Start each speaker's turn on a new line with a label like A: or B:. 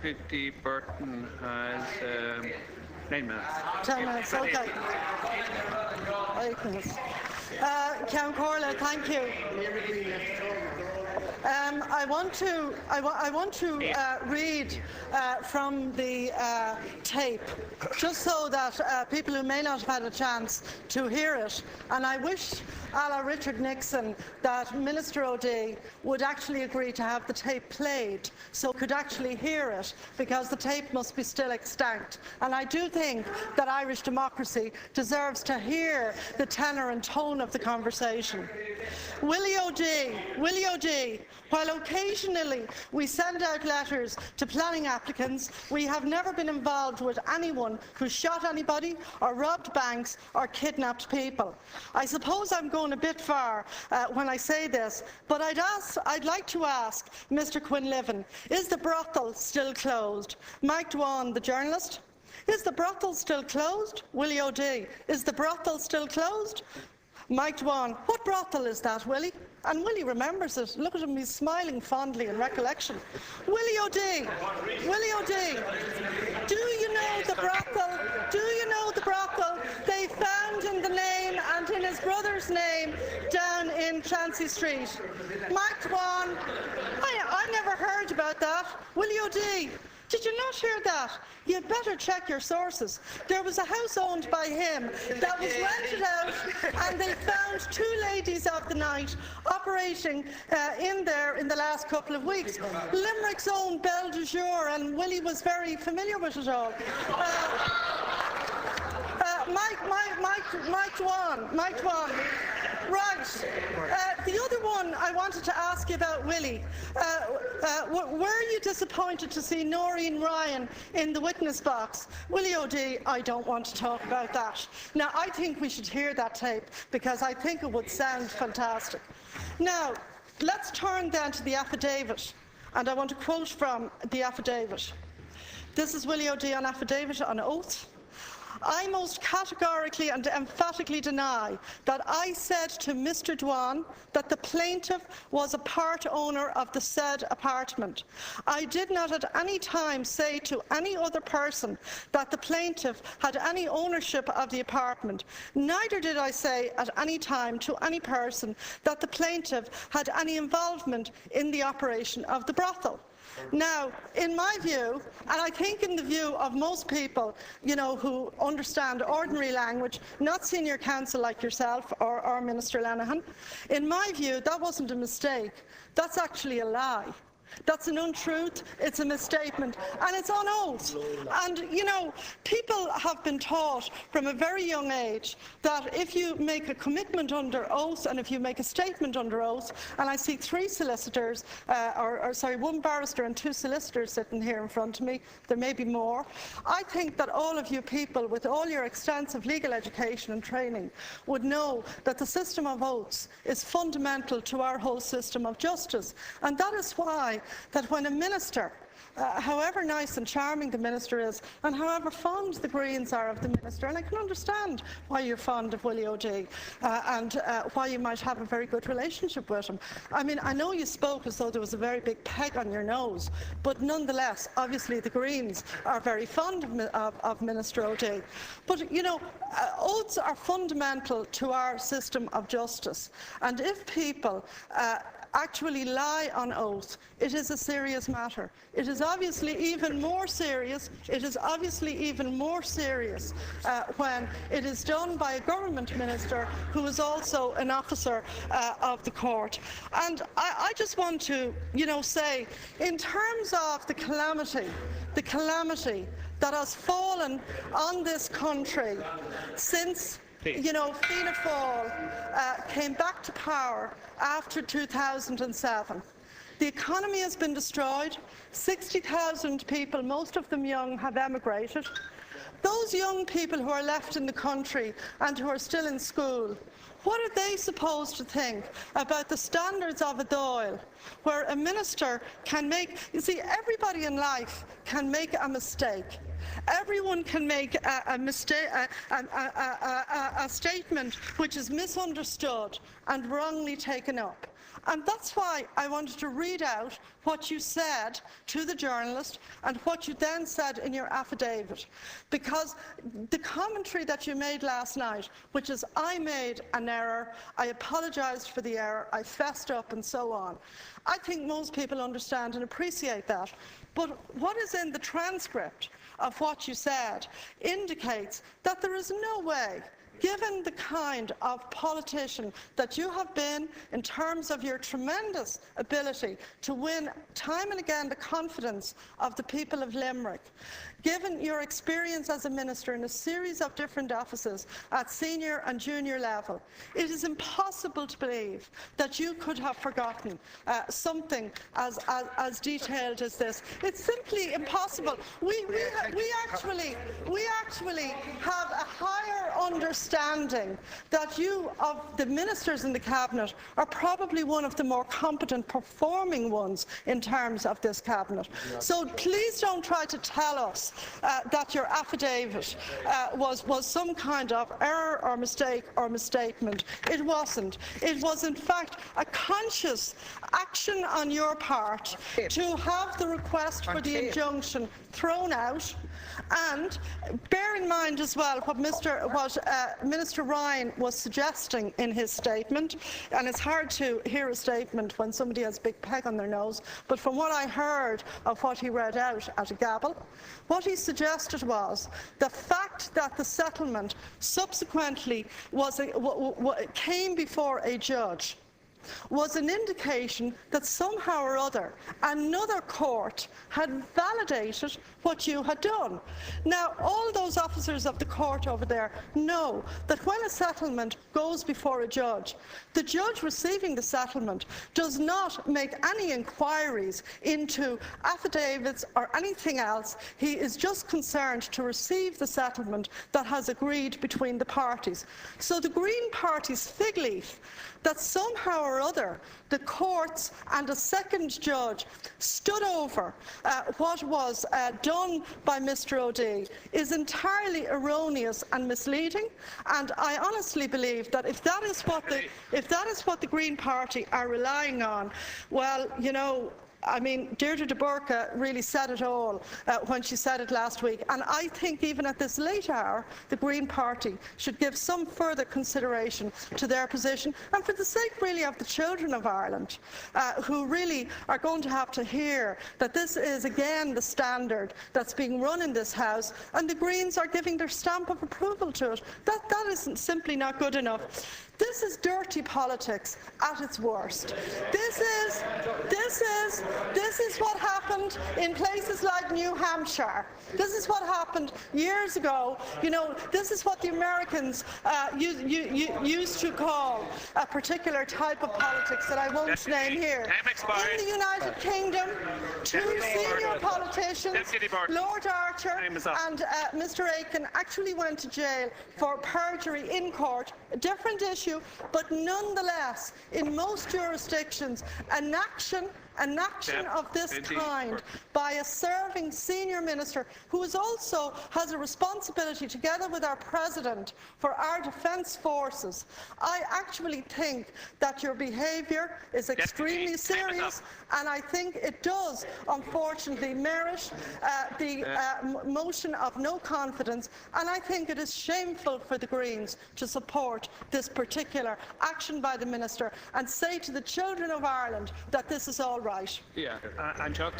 A: Deputy Burton has 9 minutes.
B: 10 minutes, okay. 8 minutes. Count Corley, thank you. I want to read from the tape, just so that people who may not have had a chance to hear it, and I wish, a la Richard Nixon, that Minister O'Dea would actually agree to have the tape played so could actually hear it, because the tape must be still extant. And I do think that Irish democracy deserves to hear the tenor and tone of the conversation. Willie O'Dea, while occasionally we send out letters to planning applicants, we have never been involved with anyone who shot anybody or robbed banks or kidnapped people. I suppose I'm going a bit far when I say this, but I'd like to ask Mr. Quinlivan, is the brothel still closed? Mike Dwan, the journalist, is the brothel still closed? Willie O'Dea, is the brothel still closed? Mike Dwan, what brothel is that, Willie? And Willie remembers it. Look at him, he's smiling fondly in recollection. Willie O'Dea, do you know the brothel? Do you know the brothel they found in the name and in his brother's name down in Clancy Street? Mike Dwan, I never heard about that. Willie O'Dea, did you not hear that? You'd better check your sources. There was a house owned by him that was rented out, and they found 2 ladies of the night operating in there in the last couple of weeks. Limerick's own Belle du Jour, and Willie was very familiar with it all. Mike Dwan. Right. The other one I wanted to ask you about, Willie. Were you disappointed to see Noreen Ryan in the witness box? Willie O'Dea, I don't want to talk about that. Now, I think we should hear that tape, because I think it would sound fantastic. Now, let's turn then to the affidavit, and I want to quote from the affidavit. This is Willie O'Dea on affidavit on oath. I most categorically and emphatically deny that I said to Mr. Dwan that the plaintiff was a part owner of the said apartment. I did not at any time say to any other person that the plaintiff had any ownership of the apartment. Neither did I say at any time to any person that the plaintiff had any involvement in the operation of the brothel. Now, in my view, and I think in the view of most people, who understand ordinary language, not senior counsel like yourself or Minister Lenihan, in my view, that wasn't a mistake. That's actually a lie. That's an untruth, it's a misstatement, and it's on oath. And, people have been taught from a very young age that if you make a commitment under oath and if you make a statement under oath, and I see 3 solicitors, one barrister and 2 solicitors sitting here in front of me, there may be more, I think that all of you people with all your extensive legal education and training would know that the system of oaths is fundamental to our whole system of justice. And that is why that when a minister, however nice and charming the minister is, and however fond the Greens are of the minister, and I can understand why you're fond of Willie O'Dea and why you might have a very good relationship with him. I mean, I know you spoke as though there was a very big peg on your nose, but nonetheless, obviously the Greens are very fond of Minister O'Dea. But, oaths are fundamental to our system of justice, and if people actually lie on oath, it is a serious matter. It is obviously even more serious. It is obviously even more serious when it is done by a government minister who is also an officer of the court. And I just want to, say, in terms of the calamity that has fallen on this country since Fianna Fáil came back to power after 2007. The economy has been destroyed. 60,000 people, most of them young, have emigrated. Those young people who are left in the country and who are still in school, what are they supposed to think about the standards of a Dáil, where a minister can make, everybody in life can make a mistake. everyone can make a mistake, a statement which is misunderstood and wrongly taken up. And that's why I wanted to read out what you said to the journalist and what you then said in your affidavit. Because the commentary that you made last night, which is, I made an error, I apologised for the error, I fessed up and so on. I think most people understand and appreciate that. But what is in the transcript of what you said indicates that there is no way, given the kind of politician that you have been in terms of your tremendous ability to win time and again the confidence of the people of Limerick, given your experience as a minister in a series of different offices at senior and junior level, it is impossible to believe that you could have forgotten something as detailed as this. It's simply impossible. We actually have a higher understanding that you, of the ministers in the cabinet, are probably one of the more competent performing ones in terms of this cabinet. So please don't try to tell us that your affidavit was some kind of error or mistake or misstatement. It wasn't. It was in fact a conscious action on your part to have the request for the injunction thrown out. And bear in mind as well what Minister Ryan was suggesting in his statement, and it's hard to hear a statement when somebody has a big peg on their nose, but from what I heard of what he read out at a gavel, what he suggested was the fact that the settlement subsequently came before a judge was an indication that somehow or other another court had validated what you had done. Now, all those officers of the court over there know that when a settlement goes before a judge, the judge receiving the settlement does not make any inquiries into affidavits or anything else. He is just concerned to receive the settlement that has agreed between the parties. So the Green Party's fig leaf that somehow or other the courts and a second judge stood over what was done by Mr. O'Dea is entirely erroneous and misleading. And I honestly believe that if that is what the Green Party are relying on, well, you know, I mean, Deirdre de Burca really said it all when she said it last week. And I think even at this late hour, the Green Party should give some further consideration to their position, and for the sake really of the children of Ireland, who really are going to have to hear that this is again the standard that's being run in this House, and the Greens are giving their stamp of approval to it. That isn't simply not good enough. This is dirty politics at its worst. This is what happened in places like New Hampshire. This is what happened years ago. You know, this is what the Americans used to call a particular type of politics that I won't name here. In the United Kingdom, two senior politicians, Lord Archer and Mr. Aiken, actually went to jail for perjury in court. A different issue, but nonetheless, in most jurisdictions, an action of this kind by a serving senior minister who also has a responsibility, together with our President, for our defence forces. I actually think that your behaviour is extremely serious, and I think it does, unfortunately, merit the motion of no confidence, and I think it is shameful for the Greens to support this particular action by the Minister and say to the children of Ireland that this is all right.
A: Yeah, and Chuck.